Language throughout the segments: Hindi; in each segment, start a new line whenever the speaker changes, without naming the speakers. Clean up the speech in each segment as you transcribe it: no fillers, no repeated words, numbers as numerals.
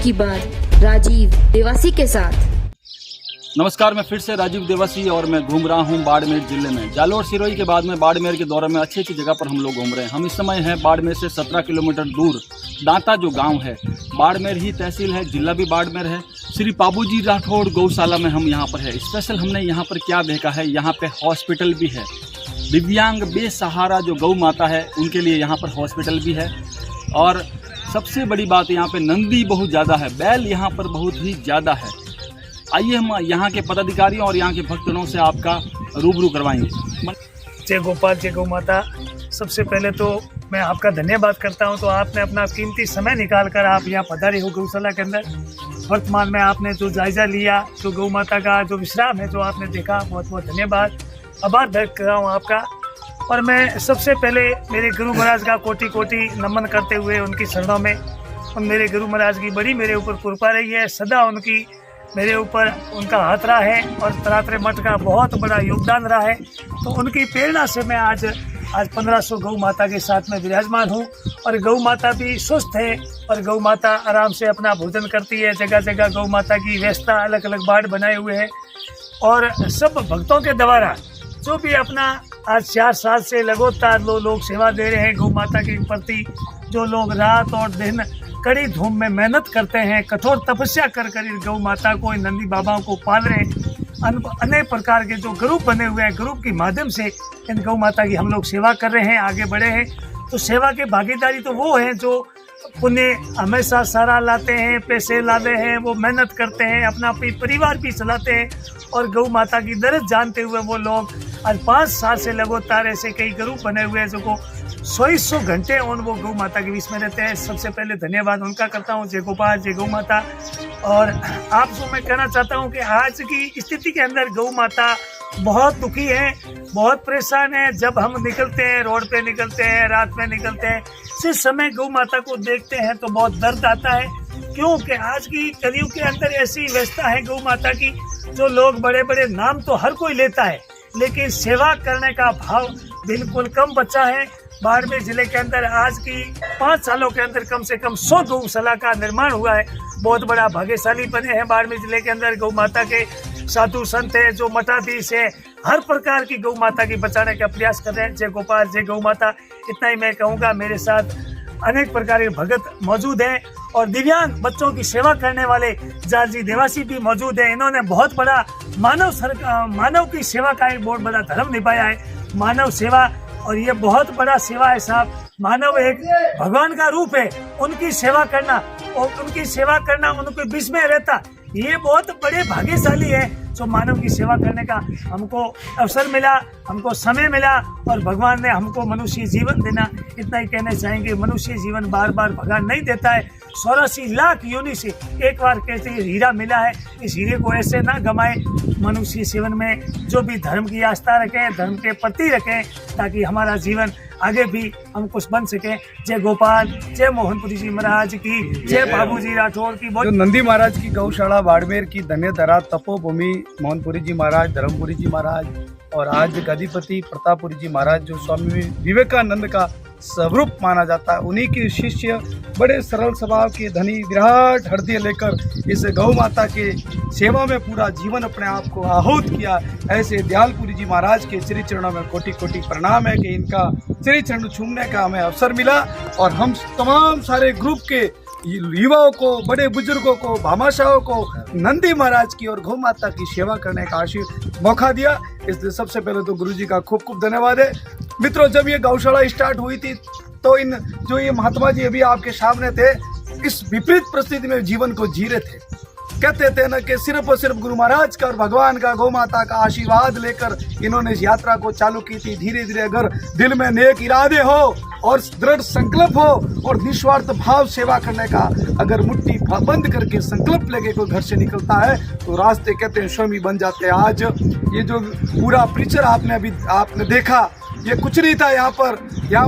की बात राजीव देवासी के साथ।
नमस्कार, मैं फिर से राजीव देवासी और मैं घूम रहा हूं बाड़मेर जिले में। जालोर सिरोही के बाद में बाड़मेर के दौरे में अच्छी जगह पर हम लोग घूम रहे हैं। हम इस समय हैं बाड़मेर से 17 किलोमीटर दूर दांता जो गांव है, बाड़मेर ही तहसील है, जिला भी बाड़मेर है। श्री बाबूजी राठौड़ गौशाला में हम यहाँ पर है। स्पेशल हमने यहाँ पर क्या देखा है, यहाँ पे हॉस्पिटल भी है। दिव्यांग बेसहारा जो गौ माता है उनके लिए यहाँ पर हॉस्पिटल भी है। और सबसे बड़ी बात, यहाँ पे नंदी बहुत ज़्यादा है, बैल यहाँ पर बहुत ही ज़्यादा है। आइए हम यहाँ के पदाधिकारियों और यहाँ के भक्तजनों से आपका रूबरू करवाएंगे।
जय गोपाल, जय गौ माता। सबसे पहले तो मैं आपका धन्यवाद करता हूँ, तो आपने अपना कीमती समय निकाल कर आप यहाँ पधारे हो गौशाला के अंदर। वर्तमान में आपने जो जायजा लिया, जो गौ माता का जो विश्राम है जो आपने देखा, बहुत बहुत धन्यवाद, आभार व्यक्त कर रहा हूँ आपका। और मैं सबसे पहले मेरे गुरु महाराज का कोटि कोटि नमन करते हुए उनकी शरणों में, और मेरे गुरु महाराज की बड़ी मेरे ऊपर कृपा रही है, सदा उनकी मेरे ऊपर उनका हाथ रहा है और तरातरे मठ का बहुत बड़ा योगदान रहा है। तो उनकी प्रेरणा से मैं आज 1500 गौ माता के साथ में विराजमान हूँ। और गौ माता भी स्वस्थ है और गौ माता आराम से अपना भोजन करती है। जगह जगह गौ माता की व्यवस्था, अलग अलग वार्ड बनाए हुए हैं। और सब भक्तों के द्वारा जो भी अपना आज 4 साल से लगातार लोग सेवा दे रहे हैं गौ माता के प्रति, जो लोग रात और दिन कड़ी धूम में मेहनत करते हैं, कठोर तपस्या कर गौ माता को, इन नंदी बाबाओं को पाल रहे हैं। अनेक प्रकार के जो ग्रुप बने हुए हैं, ग्रुप के माध्यम से इन गौ माता की हम लोग सेवा कर रहे हैं, आगे बढ़े हैं। तो सेवा के भागीदारी तो वो हैं जो पुण्य हमेशा सारा लाते हैं, पैसे लाते हैं, वो मेहनत करते हैं, अपना परिवार भी चलाते हैं। और गौ माता की दर्द जानते हुए वो लोग आज 5 साल से लगातार ऐसे कई ग्रुप बने हुए हैं जो को 100 घंटे उन वो गौ माता के बीच में रहते हैं। सबसे पहले धन्यवाद उनका करता हूँ। जय गोपाल, जय गौ माता। और आप जो मैं कहना चाहता हूँ कि आज की स्थिति के अंदर गौ माता बहुत दुखी है, बहुत परेशान है। जब हम निकलते हैं, रोड पे निकलते हैं, रात में निकलते हैं, जिस समय गौ माता को देखते हैं तो बहुत दर्द आता है। क्योंकि आज की कलयुग के अंदर ऐसी व्यवस्था है गौ माता की, जो लोग बड़े बड़े नाम तो हर कोई लेता है, लेकिन सेवा करने का भाव बिल्कुल कम बचा है। बाड़मेर जिले के अंदर आज की 5 सालों के अंदर कम से कम 100 गौशाला का निर्माण हुआ है। बहुत बड़ा भाग्यशाली बने हैं बाड़मेर जिले के अंदर। गौ माता के साधु संत है, जो मठाधीश है, हर प्रकार की गौ माता की बचाने का प्रयास कर रहे हैं। जय गोपाल, जय गौ माता। इतना ही मैं कहूँगा। मेरे साथ अनेक प्रकार के भगत मौजूद हैं और दिव्यांग बच्चों की सेवा करने वाले जालजी देवासी भी मौजूद हैं। इन्होंने बहुत बड़ा मानव की सेवा का एक बहुत बड़ा धर्म निभाया है, मानव सेवा। और ये बहुत बड़ा सेवा है साहब। मानव एक भगवान का रूप है, उनकी सेवा करना और उनकी सेवा करना उनके बीच में रहता, ये बहुत बड़े भाग्यशाली है जो मानव की सेवा करने का हमको अवसर मिला, हमको समय मिला। और भगवान ने हमको मनुष्य जीवन देना। इतना ही कहना चाहेंगे, मनुष्य जीवन बार बार भगवान नहीं देता है। 84 लाख योनि से एक बार कहते हैं हीरा मिला है, इस हीरे को ऐसे ना गमाए। मनुष्य जीवन में जो भी धर्म की आस्था रखें, धर्म के प्रति रखें, ताकि हमारा जीवन आगे भी हम कुछ बन सके। जय गोपाल, जय मोहनपुरी जी महाराज की, जय बाबूजी राठौड़ की।
जो नंदी महाराज की गौशाला बाड़मेर की धन्य धरा तपोभूमि मोहनपुरी जी महाराज, धर्मपुरी जी महाराज और आज गदिपति प्रतापपुरी जी महाराज, जो स्वामी विवेकानंद का स्वरूप माना जाता है, उन्हीं के शिष्य बड़े सरल स्वभाव के धनी विराट हृदय लेकर इस गौ माता के सेवा में पूरा जीवन अपने आप को आहूत किया। ऐसे दयालपुरी जी महाराज के श्री चरणों में कोटि कोटि प्रणाम है कि इनका श्री चरण छूमने का हमें अवसर मिला। और हम तमाम सारे ग्रुप के युवाओं को, बड़े बुजुर्गों को, भामाशाहों को नंदी महाराज की और गौ माता की सेवा करने का मौका दिया। इसलिए सबसे पहले तो गुरु जी का खूब खूब धन्यवाद है। मित्रों, जब ये गौशाला स्टार्ट हुई थी तो जो ये महात्मा जी अभी आपके सामने थे, इस विपरीत परिस्थिति में जीवन को जी रहे थे। कहते थे न कि सिर्फ और सिर्फ गुरु महाराज का और भगवान का, गौ माता का आशीर्वाद लेकर इन्होंने इस यात्रा को चालू की थी। धीरे धीरे अगर दिल में नेक इरादे हो और दृढ़ संकल्प हो और निस्वार्थ भाव सेवा करने का, अगर मुट्ठी बंद करके संकल्प लेके कोई घर से निकलता है तो रास्ते कहते हैं स्वयं बन जाते हैं। आज ये जो पूरा पिक्चर आपने देखा, ये कुछ नहीं था। यहाँ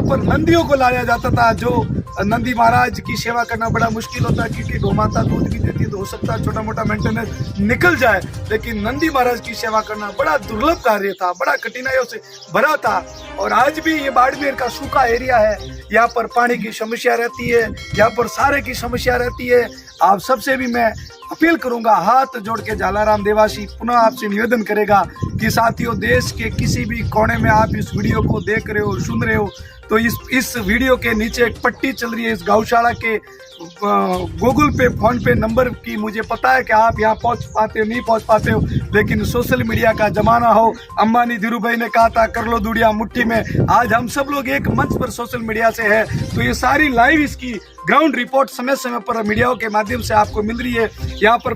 पर नंदियों को लाया जाता था, जो नंदी महाराज की सेवा करना बड़ा मुश्किल होता है, क्योंकि गौ माता दूध भी देती है तो हो सकता है छोटा मोटा मेंटेनेंस निकल जाए, लेकिन नंदी महाराज की सेवा करना बड़ा दुर्लभ कार्य था, बड़ा कठिनाइयों से भरा था। और आज भी ये बाड़मेर का सूखा एरिया है, यहाँ पर पानी की समस्या रहती है, यहाँ पर सारे की समस्या रहती है। आप सबसे भी मैं अपील करूंगा, हाथ जोड़ के जालाराम देवासी पुनः आपसे निवेदन करेगा कि साथियों, देश के किसी भी कोने में आप इस वीडियो को देख रहे हो, सुन रहे हो, तो इस वीडियो के नीचे एक पट्टी चल रही है इस गौशाला के गूगल पे, फोन पे नंबर की। मुझे पता है कि आप यहाँ पहुँच पाते हो, नहीं पहुँच पाते हो, लेकिन सोशल मीडिया का जमाना हो। अंबानी धीरू भाई ने कहा था कर लो दुनिया मुट्ठी में, आज हम सब लोग एक मंच पर सोशल मीडिया से है, तो ये सारी लाइव इसकी ग्राउंड रिपोर्ट समय समय पर मीडियाओं के माध्यम से आपको मिल रही है। यहाँ पर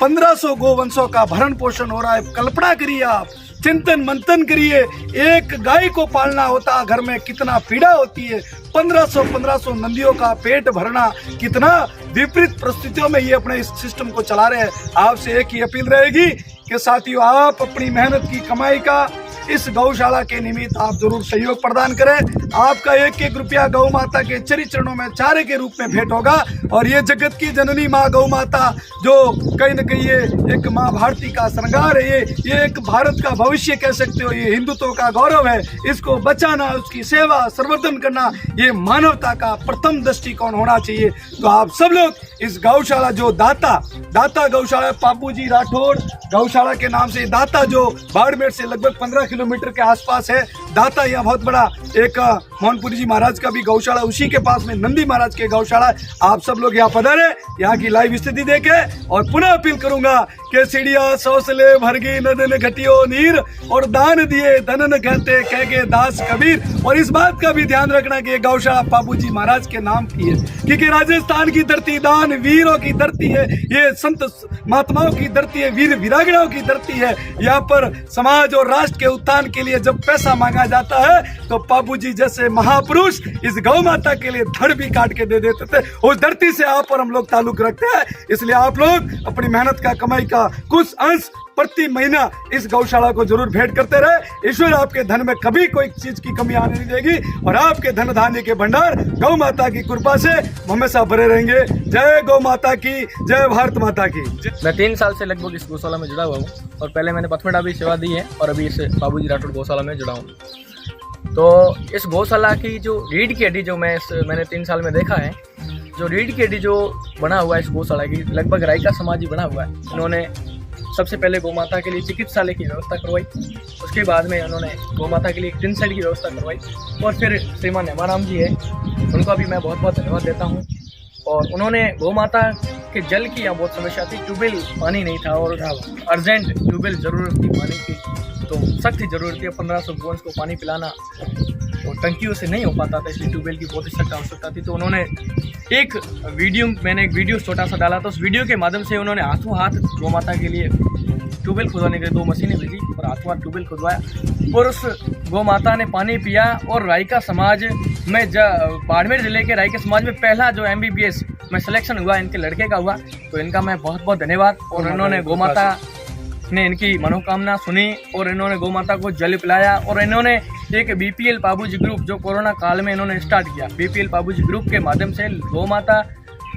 1500 गोवंशों का भरण पोषण हो रहा है। कल्पना करिए आप, चिंतन मंथन करिए, एक गाय को पालना होता घर में कितना पीड़ा होती है, 1500 नंदियों का पेट भरना, कितना विपरीत परिस्थितियों में ये अपने इस सिस्टम को चला रहे हैं। आपसे एक ही अपील रहेगी कि साथियों, आप अपनी मेहनत की कमाई का इस गौशाला के निमित्त आप जरूर सहयोग प्रदान करें। आपका एक एक रुपया गौ माता के चरणों में चारे के रूप में भेंट होगा। और ये जगत की जननी माँ गौ माता, जो कहीं न कहीं ये एक माँ भारती का श्रृंगार है, ये एक भारत का भविष्य कह सकते हो, ये हिंदुत्व का गौरव है। इसको बचाना, उसकी सेवा संवर्धन करना, ये मानवता का प्रथम दृष्टिकोण होना चाहिए। तो आप सब लोग इस गौशाला, जो दाता गौशाला पापूजी राठौड़ गौशाला के नाम से, दाता जो बाड़मेर से लगभग 15 किलोमीटर के आसपास है, दाता यहाँ बहुत बड़ा एक मोहनपुरी जी महाराज का भी गौशाला, उसी के पास में नंदी महाराज के गौशाला। आप सब लोग यहाँ पधारे, यहाँ की लाइव स्थिति देखे। और पुनः अपील करूंगा कि सीढ़िया सौसले भरगी नदन घटियो नीर, और दान दिए धनन कहते कह के दास कबीर। और इस बात का भी ध्यान रखना कि गौशाला पापूजी महाराज के नाम की है, क्योंकि राजस्थान की धरती दान वीरों की धरती है, ये संत महात्माओं की धरती है, वीर वीरांगनाओं की धरती है। यहाँ पर समाज और राष्ट्र के उत्थान के लिए जब पैसा मांगा जाता है, तो पापूजी जैसे महापुरुष इस गौ माता के लिए धड़ भी काट के दे देते थे। उस धरती से आप और हम लोग ताल्लुक रखते हैं, इसलिए आप लोग अपनी मेहनत का कमाई का कुछ अंश प्रति महीना इस गौशाला को जरूर भेंट करते रहे। ईश्वर आपके धन में कभी कोई चीज की कमी आने नहीं देगी, और आपके धन धान्य के भंडार गौ माता की कृपा से हमेशा भरे रहेंगे। जय गौ माता की, जय भारत माता की।
मैं 3 साल से लगभग इस गौशाला में जुड़ा हुआ हूँ, और पहले मैंने पथमेड़ा भी सेवा दी है, और अभी इस पापूजी राठौड़ गौशाला में जुड़ा हूँ। तो इस गौशाला की जो रीढ़ की हड्डी जो मैंने 3 साल में देखा है, जो रीढ़ की हड्डी जो बना हुआ है इस गौशाला की, लगभग रायका समाज ही बना हुआ है। इन्होंने सबसे पहले गौ माता के लिए चिकित्सालय की व्यवस्था करवाई, उसके बाद में उन्होंने गौ माता के लिए एक टिन शेड की व्यवस्था करवाई, और फिर श्रीमान हेमाराम जी है, उनका भी मैं बहुत बहुत धन्यवाद देता हूँ। और उन्होंने गौ माता के जल की यहाँ बहुत समस्या थी, ट्यूबवेल पानी नहीं था, और अर्जेंट ट्यूबवेल ज़रूरत थी पानी की, तो सख्त ही ज़रूरत थी। 1500 गोवंश को पानी पिलाना और टंकियों से नहीं हो पाता था, इसलिए ट्यूबवेल की बहुत ही सख्त आवश्यकता थी। तो उन्होंने मैंने एक वीडियो छोटा सा डाला, तो उस वीडियो के माध्यम से उन्होंने हाथों हाथ गौ माता के लिए ट्यूबवेल खुदवाने के लिए 2 मशीनें भेजी, और हाथों हाथ ट्यूबवेल खुदवाया, और उस गौ माता ने पानी पिया। और रायका समाज में, बाड़मेर जिले के रायका समाज में पहला जो MBBS में सिलेक्शन हुआ, इनके लड़के का हुआ, तो इनका मैं बहुत बहुत धन्यवाद। और इन्होंने गौ माता ने इनकी मनोकामना सुनी, और इन्होंने गौ माता को जल पिलाया। और इन्होंने एक BPL पाबूजी ग्रुप जो कोरोना काल में इन्होंने स्टार्ट किया, BPL पाबूजी ग्रुप के माध्यम से गौ माता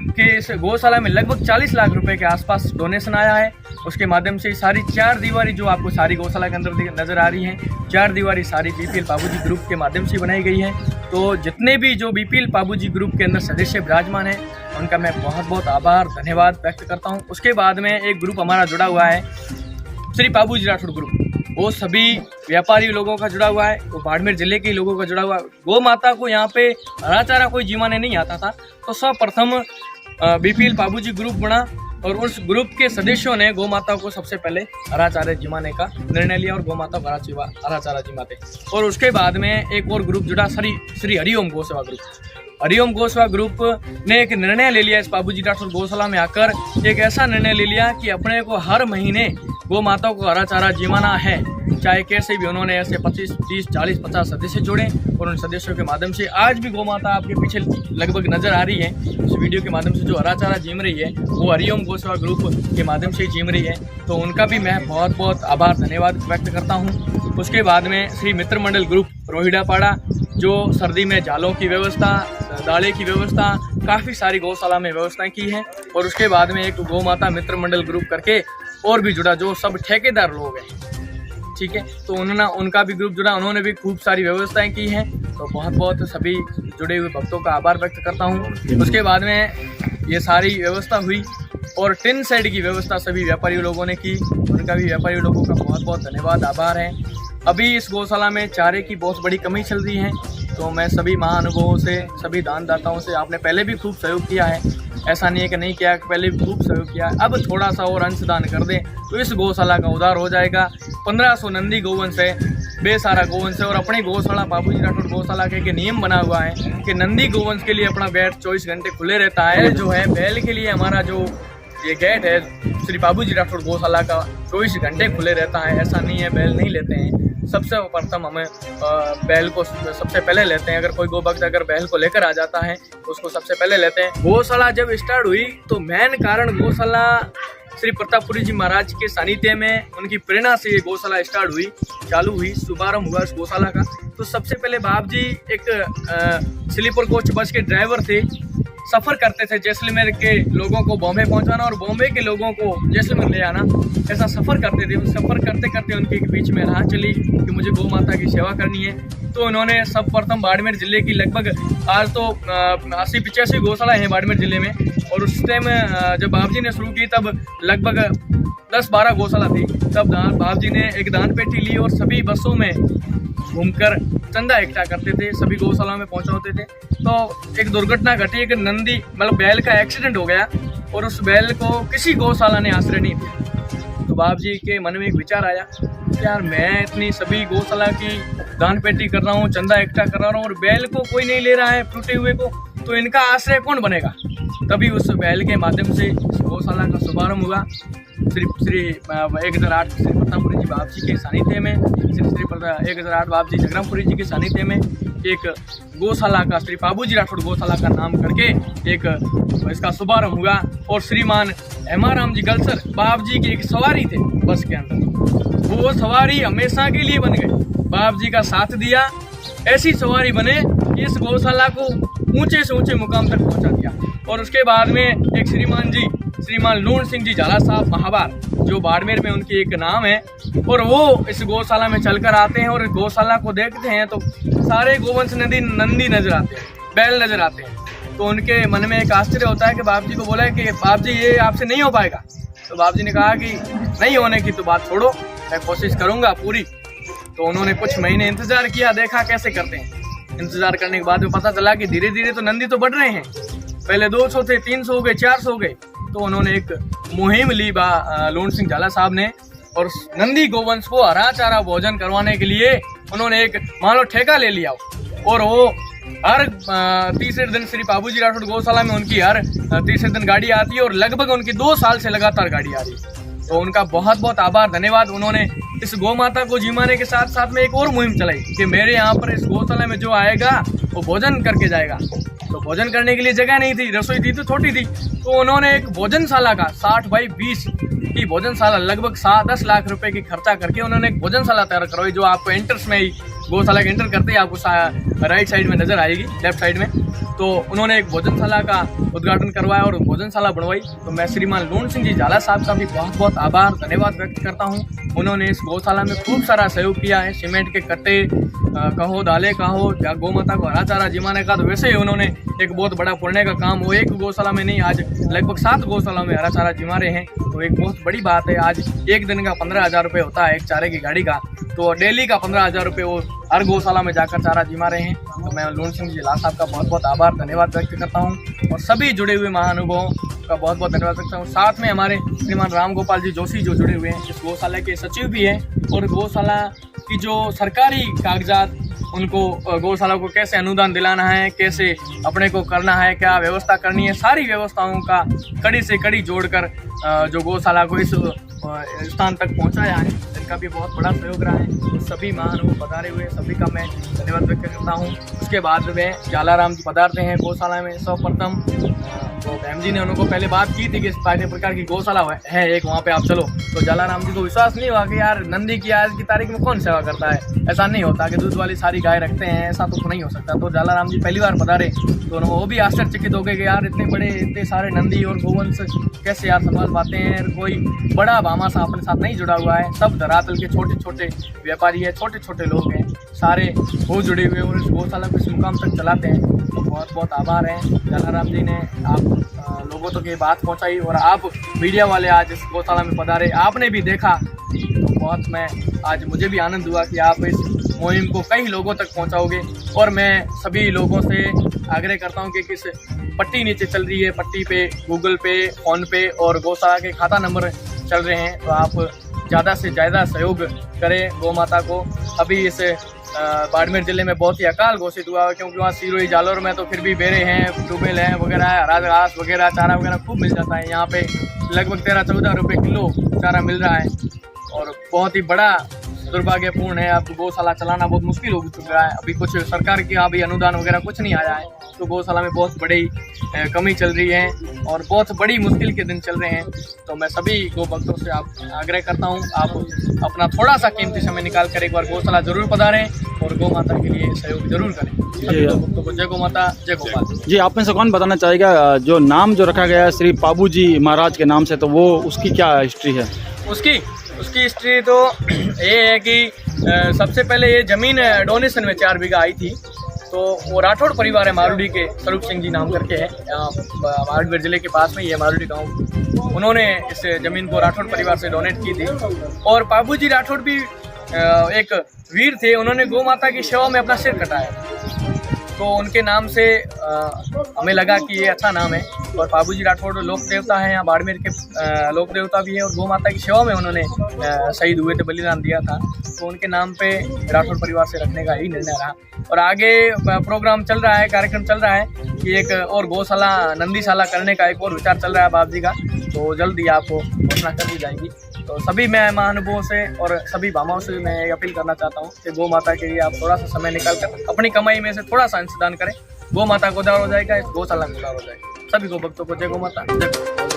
के इस गौशाला में लगभग 40 लाख रुपए के आसपास डोनेशन आया है। उसके माध्यम से सारी 4 दीवारी जो आपको सारी गौशाला के अंदर नज़र आ रही हैं, 4 दीवारी सारी BPL पाबूजी ग्रुप के माध्यम से बनाई गई है। तो जितने भी जो BPL पाबूजी ग्रुप के अंदर सदस्य विराजमान हैं, उनका मैं बहुत बहुत आभार धन्यवाद व्यक्त करता हूँ। उसके बाद में एक ग्रुप हमारा जुड़ा हुआ है, श्री पापूजी राठौड़ ग्रुप, वो सभी व्यापारी लोगों का जुड़ा हुआ है, वो बाड़मेर जिले के लोगों का जुड़ा हुआ है। गौ माता को यहाँ पे हरा चारा कोई जीवाने नहीं आता था, तो सर्वप्रथम BPL पाबूजी ग्रुप बना, और उस ग्रुप के सदस्यों ने गौ माता को सबसे पहले हरा चारा जिमाने का निर्णय लिया, और गौ माता को हरा चारा जिमाते। और उसके बाद में एक और ग्रुप जुड़ा, श्री हरिओम गौसेवा ग्रुप। हरिओम गौसेवा ग्रुप ने एक निर्णय ले लिया इस पाबूजी राठौड़ गौशाला में आकर, एक ऐसा निर्णय ले लिया कि अपने को हर महीने गौ माता को हरा चारा जिमाना है, चाहे कैसे भी। उन्होंने ऐसे 25, 30, 40, 50 सदस्य जोड़े, और उन सदस्यों के माध्यम से आज भी गौ माता आपके पीछे लगभग नजर आ रही है इस वीडियो के माध्यम से, जो हरा चारा जिम रही है वो हरिओम गौसेवा ग्रुप के माध्यम से जिम रही है। तो उनका भी मैं बहुत बहुत आभार धन्यवाद व्यक्त करता हूँ। उसके बाद में श्री मित्र मंडल ग्रुप रोहिड़ापाड़ा, जो सर्दी में जालों की व्यवस्था, दाले की व्यवस्था, काफ़ी सारी गौशाला में व्यवस्थाएं की हैं। और उसके बाद में एक गौ माता मित्र मंडल ग्रुप करके और भी जुड़ा, जो सब ठेकेदार लोग हैं, ठीक है, तो उनका भी ग्रुप जुड़ा, उन्होंने भी खूब सारी व्यवस्थाएं की हैं। तो बहुत बहुत सभी जुड़े हुए भक्तों का आभार व्यक्त करता हूँ। उसके बाद में ये सारी व्यवस्था हुई और टिन शेड की व्यवस्था सभी व्यापारी लोगों ने की, उनका भी व्यापारी लोगों का बहुत बहुत धन्यवाद, आभार है। अभी इस गौशाला में चारे की बहुत बड़ी कमी चल रही है, तो मैं सभी महानुभावों से, सभी दानदाताओं से, आपने पहले भी खूब सहयोग किया है, ऐसा नहीं है कि नहीं किया, पहले भी खूब सहयोग किया, अब थोड़ा सा और अंशदान कर दें तो इस गौशाला का उद्धार हो जाएगा। 1500 नंदी गोवंश है, बेसारा गोवंश है, और अपनी गौशाला बाबूजी राठौड़ गौशाला के नियम बना हुआ है कि नंदी गोवंश के लिए अपना गेट 24 घंटे खुले रहता है। जो है बैल के लिए हमारा जो ये गेट है श्री बाबूजी राठौड़ गौशाला का 24 घंटे खुले रहता है, ऐसा नहीं है बैल नहीं लेते हैं। सबसे प्रथम हमें बैल को सबसे पहले लेते हैं। अगर कोई गोभक्त अगर बैल को लेकर आ जाता है तो उसको सबसे पहले लेते हैं। गौशाला जब स्टार्ट हुई तो मेन कारण गौशाला श्री प्रतापपुरी जी महाराज के सानिध्य में, उनकी प्रेरणा से ये गौशाला स्टार्ट हुई, चालू हुई, शुभारंभ हुआ इस गौशाला का। तो सबसे पहले बाप जी एक स्लीपर कोच बस के ड्राइवर थे, सफ़र करते थे जैसलमेर के लोगों को बॉम्बे पहुंचाना और बॉम्बे के लोगों को जैसलमेर ले आना, ऐसा सफ़र करते थे। उस सफ़र करते करते उनके बीच में राह चली कि मुझे गौ माता की सेवा करनी है। तो उन्होंने सब प्रथम बाड़मेर जिले की लगभग आज तो 80-85 गौशाला हैं बाड़मेर जिले में, और उस टाइम जब बाप जी ने शुरू की तब लगभग 10-12 गौशाला थी। तब बाप जी ने एक दान पेटी ली और सभी बसों में घूमकर चंदा इकट्ठा करते थे, सभी गौशालाओं में पहुंचाते थे। तो एक दुर्घटना घटी, एक नंदी मतलब बैल का एक्सीडेंट हो गया और उस बैल को किसी गौशाला ने आश्रय नहीं दिया। तो बाप जी के मन में एक विचार आया कि यार मैं इतनी सभी गौशाला की दान पेटी कर रहा हूँ, चंदा इकट्ठा कर रहा हूँ और बैल को कोई नहीं ले रहा है टूटे हुए को, तो इनका आश्रय कौन बनेगा। तभी उस बैल के माध्यम से इस गौशाला का शुभारंभ हुआ। श्री 1008 श्री प्रतापपुरी जी बाप जी के सानिध्य में, श्री 1008 बाप जी जगरामपुरी जी के सानिध्य में एक गौशाला का श्री बाबूजी राठौड़ गौशाला का नाम करके एक इसका शुभारंभ हुआ। और श्रीमान हेमाराम जी गलसर बाप जी की एक सवारी थे बस के अंदर, वो सवारी हमेशा के लिए बन गई, बाप जी का साथ दिया, ऐसी सवारी बने कि इस गौशाला को ऊंचे से ऊंचे मुकाम तक पहुंचा दिया। और उसके बाद में एक श्रीमान लूण सिंह जी झाला साहब महाबार, जो बाड़मेर में उनकी एक नाम है, और वो इस गौशाला में चलकर आते हैं और इस गौशाला को देखते हैं तो सारे गोवंश नंदी नजर आते हैं, बैल नजर आते हैं। तो उनके मन में एक आश्चर्य होता है कि बाप जी को बोला है कि बाप जी ये आपसे नहीं हो पाएगा। तो बाप जी ने कहा कि नहीं होने की तो बात छोड़ो, मैं कोशिश करूंगा पूरी। तो उन्होंने कुछ महीने इंतजार किया, देखा कैसे करते हैं। इंतजार करने के बाद में पता चला कि धीरे धीरे तो नंदी तो बढ़ रहे हैं, पहले 200 थे, 300 हो गए, 400 हो गए। तो उन्होंने एक मुहिम ली लूण सिंह झाला साहब ने, और नंदी गोवंश को हरा चारा भोजन करवाने के लिए उन्होंने एक मान लो ठेका ले लिया। और वो हर तीसरे दिन श्री बाबूजी राठौड़ गौशाला में उनकी हर तीसरे दिन गाड़ी आती है और लगभग उनकी 2 साल से लगातार गाड़ी आ रही है। तो उनका बहुत बहुत आभार, धन्यवाद। उन्होंने इस गौ माता को जीवाने के साथ साथ में एक और मुहिम चलाई कि मेरे यहाँ पर इस गौशाला में जो आएगा वो भोजन करके जाएगा। तो भोजन करने के लिए जगह नहीं थी, रसोई थी तो छोटी थी, तो उन्होंने एक भोजनशाला का 60 बाई 20 की भोजनशाला लगभग 10 लाख रुपए की खर्चा करके उन्होंने एक भोजनशाला तैयार करवाई, जो आपको एंट्रेंस में ही गौशाला के एंटर करते ही आपको राइट साइड में नजर आएगी, लेफ्ट साइड में। तो उन्होंने एक भोजनशाला का उद्घाटन करवाया और भोजनशाला बनवाई। तो मैं श्रीमान लूण सिंह जी झाला साहब का भी बहुत बहुत आभार, धन्यवाद व्यक्त करता हूँ। उन्होंने इस गौशाला में खूब सारा सहयोग किया है, सीमेंट के कट्टे कहो, दाले कहो, गौ माता को हरा चारा जिमाने का, तो वैसे ही उन्होंने एक बहुत बड़ा पुण्य का काम, वो एक गौशाला में नहीं, आज लगभग 7 गौशाला में हरा चारा जिमा रहे हैं। तो एक बहुत बड़ी बात है। आज एक दिन का 15,000 रुपये होता है एक चारे की गाड़ी का, तो डेली का 15,000 रुपये वो हर गौशाला में जाकर चारा जिमा रहे हैं। तो मैं लूण सिंह जी लाल साहब का बहुत बहुत आभार, धन्यवाद व्यक्त करता हूँ और सभी जुड़े हुए महानुभावों का बहुत बहुत धन्यवाद करता हूँ। साथ में हमारे श्रीमान राम गोपाल जी जोशी जो जुड़े हुए हैं, इस गौशाला के सचिव भी हैं, और गौशाला की जो सरकारी कागजात, उनको गौशाला को कैसे अनुदान दिलाना है, कैसे अपने को करना है, क्या व्यवस्था करनी है, सारी व्यवस्थाओं का कड़ी से कड़ी जोड़कर जो गौशाला को इस स्थान तक पहुंचाया है, इनका भी बहुत बड़ा सहयोग रहा है। तो सभी महानुभाव पधारे हुए सभी का मैं धन्यवाद व्यक्त करता हूं। उसके बाद में जालाराम जी पधारते हैं गौशाला में। सर्वप्रथम तो बहन जी ने उनको पहले बात की थी कि इस प्रकार की गौशाला है एक, वहाँ पे आप चलो। तो जालाराम जी को विश्वास नहीं हुआ कि यार नंदी की आज की तारीख में कौन सेवा करता है, ऐसा नहीं होता कि दूध वाली सारी गाय रखते हैं, ऐसा तो नहीं हो सकता। तो जालाराम जी पहली बार पधारे तो वो भी आश्चर्यचकित हो गए कि यार इतने बड़े इतने सारे नंदी और गोवंश कैसे यार संभाल पाते हैं। कोई बड़ा भामाशाह अपने साथ नहीं जुड़ा हुआ है, सब धरातल के छोटे छोटे व्यापारी है, छोटे छोटे लोग हैं, सारे वो जुड़े हुए और इस गौशाला को इस मुकाम तक चलाते हैं। तो बहुत बहुत आभार है जालाराम जी ने, आप लोगों तक ये बात पहुंचाई और आप मीडिया वाले आज इस गौशाला में पधारे, आपने भी देखा। तो बहुत मैं आज मुझे भी आनंद हुआ कि आप इस मुहिम को कई लोगों तक पहुंचाओगे। और मैं सभी लोगों से आग्रह करता हूं कि किस पट्टी नीचे चल रही है, पट्टी पे गूगल पे, फोन पे और गौशाला के खाता नंबर चल रहे हैं, तो आप ज़्यादा से ज़्यादा सहयोग करें गौ माता को। अभी इस बाड़मेर जिले में बहुत ही अकाल घोषित हुआ है, क्योंकि वहाँ सिरोही जालोर में तो फिर भी बेरे हैं, ट्यूबवेल हैं वगैरह, हरा घास वगैरह चारा वगैरह खूब मिल जाता है। यहाँ पे लगभग 13-14 रुपये किलो चारा मिल रहा है और बहुत ही बड़ा दुर्भाग्यपूर्ण है। अब गौशाला चलाना बहुत मुश्किल हो चुका है। अभी कुछ सरकार की अभी अनुदान वगैरह कुछ नहीं आया है, तो गौशाला में बहुत बड़ी कमी चल रही है और बहुत बड़ी मुश्किल के दिन चल रहे हैं। तो मैं सभी गौ भक्तों से आप आग्रह करता हूं, आप अपना थोड़ा सा कीमती समय निकाल कर एक बार गौशाला जरूर पधारें और गौ माता के लिए सहयोग जरूर करें। सभी गौ भक्तों को जय गौ माता, जय गोपाल।
जी, आप में से कौन बताना चाहेगा जो नाम जो रखा गया है श्री पाबू जी महाराज के नाम से, तो वो उसकी क्या हिस्ट्री है?
उसकी हिस्ट्री तो ये है कि सबसे पहले ये ज़मीन डोनेशन में 4 बीघा आई थी। तो वो राठौड़ परिवार है मारूडी के, स्वरूप सिंह जी नाम करके है, बाड़मेर जिले के पास में ही है मारूडी गांव। उन्होंने इस ज़मीन को राठौड़ परिवार से डोनेट की थी। और बाबूजी राठौड़ भी एक वीर थे, उन्होंने गौ माता की सेवा में अपना सिर कटाया, तो उनके नाम से हमें लगा कि ये अच्छा नाम है। और बाबूजी राठौड़ लोक देवता है, यहाँ बाड़मेर के लोक देवता भी है और गौ माता की सेवा में उन्होंने शहीद हुए थे, बलिदान दिया था, तो उनके नाम पे राठौड़ परिवार से रखने का ही निर्णय रहा। और आगे प्रोग्राम चल रहा है, कार्यक्रम चल रहा है कि एक और गौशाला नंदीशाला करने का एक और विचार चल रहा है बाप जी का, तो जल्दी आपको घोषणा कर दी जाएगी। तो सभी मैं महानुभावों से और सभी भामाओं से मैं अपील करना चाहता हूँ कि गौ माता के लिए आप थोड़ा सा समय निकाल कर अपनी कमाई में से थोड़ा सा अंशदान करें। गौ माता को उद्धार हो जाएगा, इस गौशाला को उद्धार हो जाएगा। सभी गौ भक्तों को जय गौ माता, जय गौ।